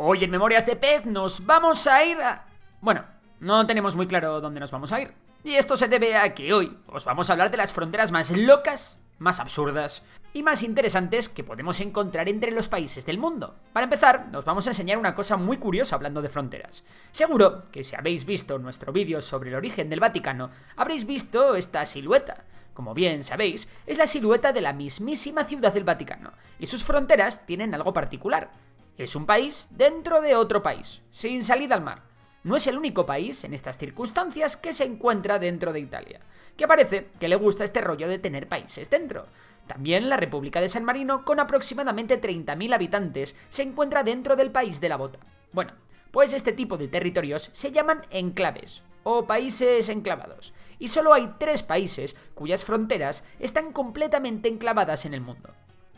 Hoy en Memorias de Pez nos vamos a ir a... Bueno, no tenemos muy claro dónde nos vamos a ir. Y esto se debe a que hoy os vamos a hablar de las fronteras más locas, más absurdas y más interesantes que podemos encontrar entre los países del mundo. Para empezar, nos vamos a enseñar una cosa muy curiosa hablando de fronteras. Seguro que si habéis visto nuestro vídeo sobre el origen del Vaticano, habréis visto esta silueta. Como bien sabéis, es la silueta de la mismísima ciudad del Vaticano, y sus fronteras tienen algo particular. Es un país dentro de otro país, sin salida al mar. No es el único país en estas circunstancias que se encuentra dentro de Italia, que parece que le gusta este rollo de tener países dentro. También la República de San Marino, con aproximadamente 30.000 habitantes, se encuentra dentro del país de la bota. Bueno, pues este tipo de territorios se llaman enclaves, o países enclavados, y solo hay 3 países cuyas fronteras están completamente enclavadas en el mundo: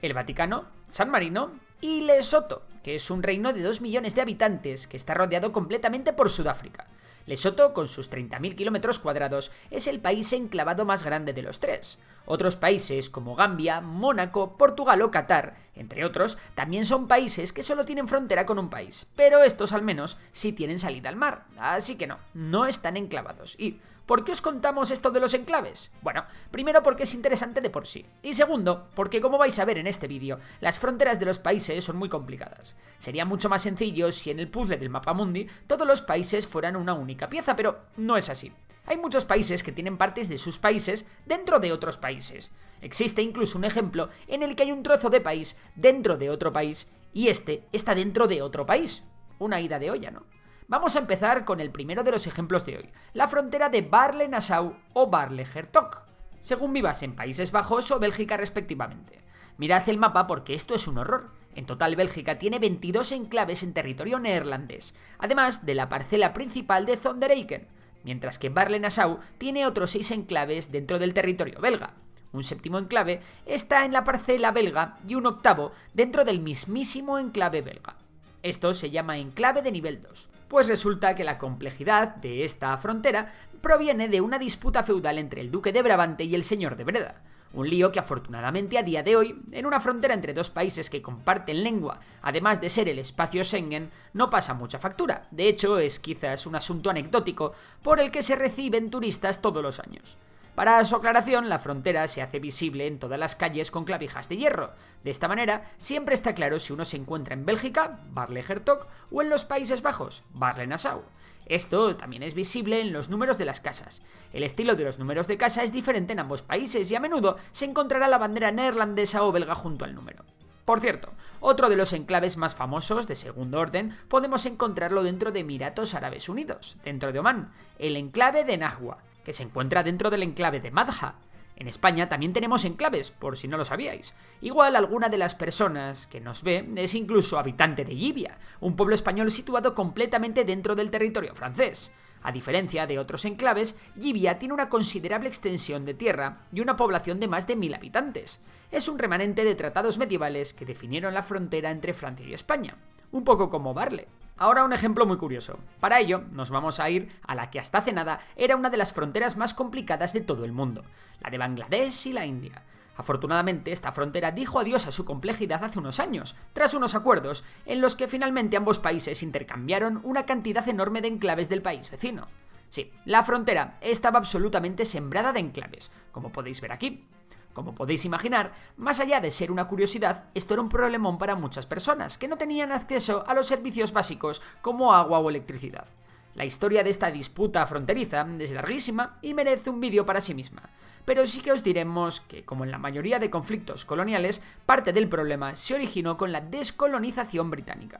el Vaticano, San Marino y Lesoto, que es un reino de 2 millones de habitantes que está rodeado completamente por Sudáfrica. Lesoto, con sus 30.000 kilómetros cuadrados, es el país enclavado más grande de los 3. Otros países como Gambia, Mónaco, Portugal o Qatar, entre otros, también son países que solo tienen frontera con un país, pero estos al menos sí tienen salida al mar, así que no están enclavados. ¿Y por qué os contamos esto de los enclaves? Bueno, primero porque es interesante de por sí, y segundo, porque como vais a ver en este vídeo, las fronteras de los países son muy complicadas. Sería mucho más sencillo si en el puzzle del mapamundi todos los países fueran una única pieza, pero no es así. Hay muchos países que tienen partes de sus países dentro de otros países. Existe incluso un ejemplo en el que hay un trozo de país dentro de otro país y este está dentro de otro país. Una ida de olla, ¿no? Vamos a empezar con el primero de los ejemplos de hoy, la frontera de Baarle-Nassau o Baarle-Hertog, según vivas en Países Bajos o Bélgica respectivamente. Mirad el mapa porque esto es un horror. En total, Bélgica tiene 22 enclaves en territorio neerlandés, además de la parcela principal de Zondereiken, mientras que Baarle-Nassau tiene otros 6 enclaves dentro del territorio belga. Un 7º enclave está en la parcela belga y un 8º dentro del mismísimo enclave belga. Esto se llama enclave de nivel 2, pues resulta que la complejidad de esta frontera proviene de una disputa feudal entre el duque de Brabante y el señor de Breda. Un lío que afortunadamente a día de hoy, en una frontera entre 2 países que comparten lengua, además de ser el espacio Schengen, no pasa mucha factura. De hecho, es quizás un asunto anecdótico por el que se reciben turistas todos los años. Para su aclaración, la frontera se hace visible en todas las calles con clavijas de hierro. De esta manera, siempre está claro si uno se encuentra en Bélgica, Baarle-Hertog, o en los Países Bajos, Baarle-Nassau. Esto también es visible en los números de las casas. El estilo de los números de casa es diferente en ambos países y a menudo se encontrará la bandera neerlandesa o belga junto al número. Por cierto, otro de los enclaves más famosos de segundo orden podemos encontrarlo dentro de Emiratos Árabes Unidos, dentro de Omán, el enclave de Nahua, que se encuentra dentro del enclave de Madha. En España también tenemos enclaves, por si no lo sabíais. Igual alguna de las personas que nos ve es incluso habitante de Llivia, un pueblo español situado completamente dentro del territorio francés. A diferencia de otros enclaves, Llivia tiene una considerable extensión de tierra y una población de más de 1.000 habitantes. Es un remanente de tratados medievales que definieron la frontera entre Francia y España, un poco como Baarle. Ahora un ejemplo muy curioso. Para ello, nos vamos a ir a la que hasta hace nada era una de las fronteras más complicadas de todo el mundo, la de Bangladesh y la India. Afortunadamente, esta frontera dijo adiós a su complejidad hace unos años, tras unos acuerdos en los que finalmente ambos países intercambiaron una cantidad enorme de enclaves del país vecino. Sí, la frontera estaba absolutamente sembrada de enclaves, como podéis ver aquí. Como podéis imaginar, más allá de ser una curiosidad, esto era un problemón para muchas personas que no tenían acceso a los servicios básicos como agua o electricidad. La historia de esta disputa fronteriza es larguísima y merece un vídeo para sí misma, pero sí que os diremos que, como en la mayoría de conflictos coloniales, parte del problema se originó con la descolonización británica.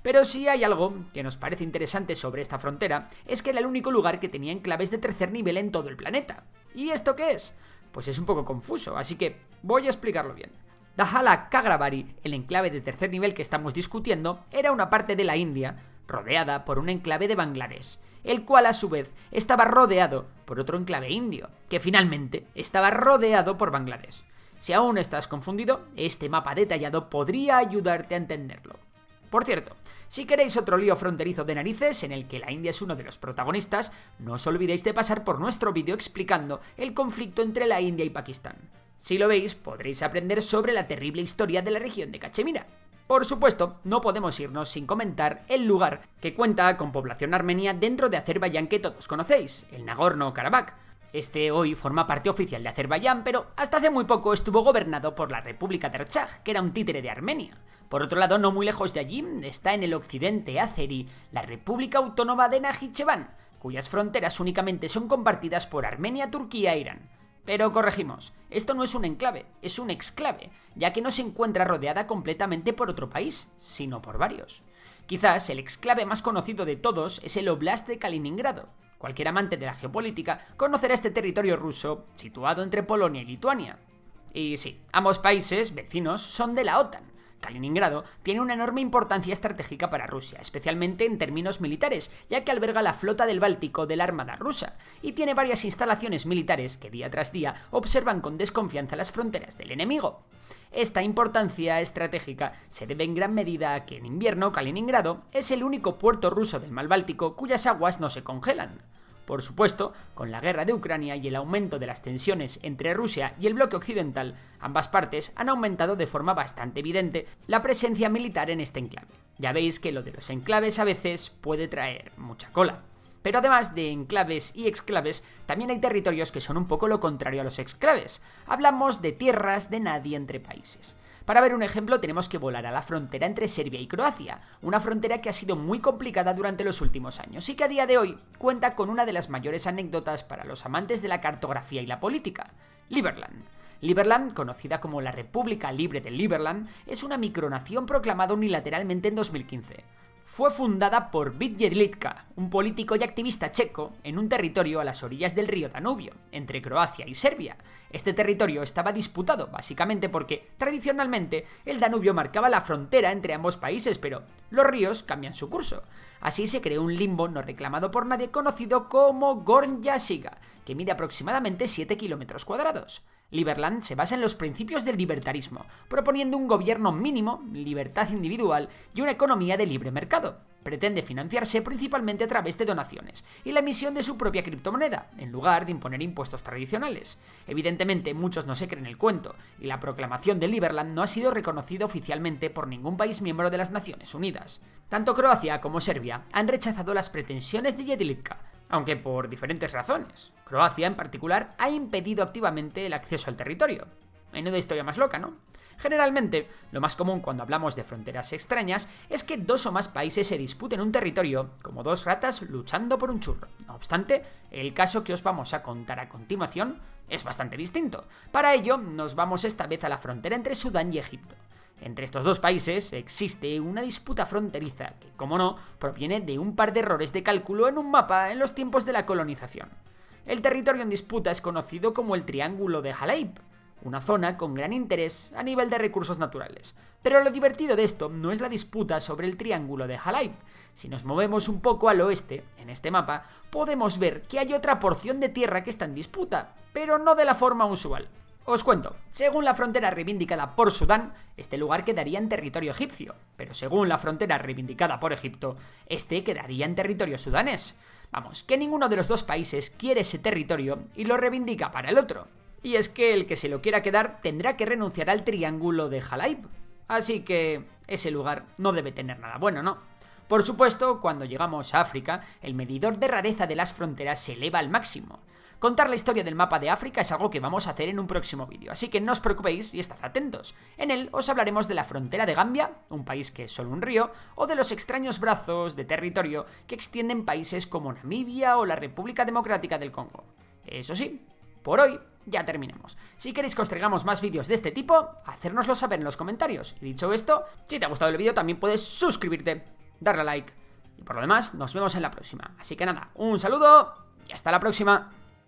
Pero si hay algo que nos parece interesante sobre esta frontera, es que era el único lugar que tenía enclaves de tercer nivel en todo el planeta. ¿Y esto qué es? Pues es un poco confuso, así que voy a explicarlo bien. Dajala Kagrabari, el enclave de tercer nivel que estamos discutiendo, era una parte de la India rodeada por un enclave de Bangladesh, el cual a su vez estaba rodeado por otro enclave indio, que finalmente estaba rodeado por Bangladesh. Si aún estás confundido, este mapa detallado podría ayudarte a entenderlo. Por cierto, si queréis otro lío fronterizo de narices en el que la India es uno de los protagonistas, no os olvidéis de pasar por nuestro vídeo explicando el conflicto entre la India y Pakistán. Si lo veis, podréis aprender sobre la terrible historia de la región de Cachemira. Por supuesto, no podemos irnos sin comentar el lugar que cuenta con población armenia dentro de Azerbaiyán que todos conocéis, el Nagorno-Karabaj. Este hoy forma parte oficial de Azerbaiyán, pero hasta hace muy poco estuvo gobernado por la República de Artsaj, que era un títere de Armenia. Por otro lado, no muy lejos de allí, está en el occidente azerí la República Autónoma de Najicheván, cuyas fronteras únicamente son compartidas por Armenia, Turquía e Irán. Pero corregimos, esto no es un enclave, es un exclave, ya que no se encuentra rodeada completamente por otro país, sino por varios. Quizás el exclave más conocido de todos es el Oblast de Kaliningrado. Cualquier amante de la geopolítica conocerá este territorio ruso situado entre Polonia y Lituania. Y sí, ambos países vecinos son de la OTAN. Kaliningrado tiene una enorme importancia estratégica para Rusia, especialmente en términos militares, ya que alberga la flota del Báltico de la Armada rusa, y tiene varias instalaciones militares que día tras día observan con desconfianza las fronteras del enemigo. Esta importancia estratégica se debe en gran medida a que en invierno Kaliningrado es el único puerto ruso del mar Báltico cuyas aguas no se congelan. Por supuesto, con la guerra de Ucrania y el aumento de las tensiones entre Rusia y el bloque occidental, ambas partes han aumentado de forma bastante evidente la presencia militar en este enclave. Ya veis que lo de los enclaves a veces puede traer mucha cola. Pero además de enclaves y exclaves, también hay territorios que son un poco lo contrario a los exclaves. Hablamos de tierras de nadie entre países. Para ver un ejemplo tenemos que volar a la frontera entre Serbia y Croacia, una frontera que ha sido muy complicada durante los últimos años y que a día de hoy cuenta con una de las mayores anécdotas para los amantes de la cartografía y la política, Liberland. Liberland, conocida como la República Libre de Liberland, es una micronación proclamada unilateralmente en 2015. Fue fundada por Vít Jedlička, un político y activista checo, en un territorio a las orillas del río Danubio, entre Croacia y Serbia. Este territorio estaba disputado básicamente porque, tradicionalmente, el Danubio marcaba la frontera entre ambos países, pero los ríos cambian su curso. Así se creó un limbo no reclamado por nadie conocido como Gornja Siga, que mide aproximadamente 7 kilómetros cuadrados. Liberland se basa en los principios del libertarismo, proponiendo un gobierno mínimo, libertad individual y una economía de libre mercado. Pretende financiarse principalmente a través de donaciones y la emisión de su propia criptomoneda, en lugar de imponer impuestos tradicionales. Evidentemente, muchos no se creen el cuento, y la proclamación de Liberland no ha sido reconocida oficialmente por ningún país miembro de las Naciones Unidas. Tanto Croacia como Serbia han rechazado las pretensiones de Jedlička, aunque por diferentes razones. Croacia, en particular, ha impedido activamente el acceso al territorio. Menuda historia más loca, ¿no? Generalmente, lo más común cuando hablamos de fronteras extrañas es que dos o más países se disputen un territorio, como dos ratas luchando por un churro. No obstante, el caso que os vamos a contar a continuación es bastante distinto. Para ello, nos vamos esta vez a la frontera entre Sudán y Egipto. Entre estos dos países existe una disputa fronteriza que, como no, proviene de un par de errores de cálculo en un mapa en los tiempos de la colonización. El territorio en disputa es conocido como el Triángulo de Halaib, una zona con gran interés a nivel de recursos naturales. Pero lo divertido de esto no es la disputa sobre el Triángulo de Halaib. Si nos movemos un poco al oeste, en este mapa, podemos ver que hay otra porción de tierra que está en disputa, pero no de la forma usual. Os cuento, según la frontera reivindicada por Sudán, este lugar quedaría en territorio egipcio, pero según la frontera reivindicada por Egipto, este quedaría en territorio sudanés. Vamos, que ninguno de los dos países quiere ese territorio y lo reivindica para el otro. Y es que el que se lo quiera quedar tendrá que renunciar al Triángulo de Halaib. Así que ese lugar no debe tener nada bueno, ¿no? Por supuesto, cuando llegamos a África, el medidor de rareza de las fronteras se eleva al máximo. Contar la historia del mapa de África es algo que vamos a hacer en un próximo vídeo, así que no os preocupéis y estad atentos. En él os hablaremos de la frontera de Gambia, un país que es solo un río, o de los extraños brazos de territorio que extienden países como Namibia o la República Democrática del Congo. Eso sí, por hoy ya terminemos. Si queréis que os traigamos más vídeos de este tipo, hacérnoslo saber en los comentarios. Y dicho esto, si te ha gustado el vídeo también puedes suscribirte, darle a like. Y por lo demás, nos vemos en la próxima. Así que nada, un saludo y hasta la próxima.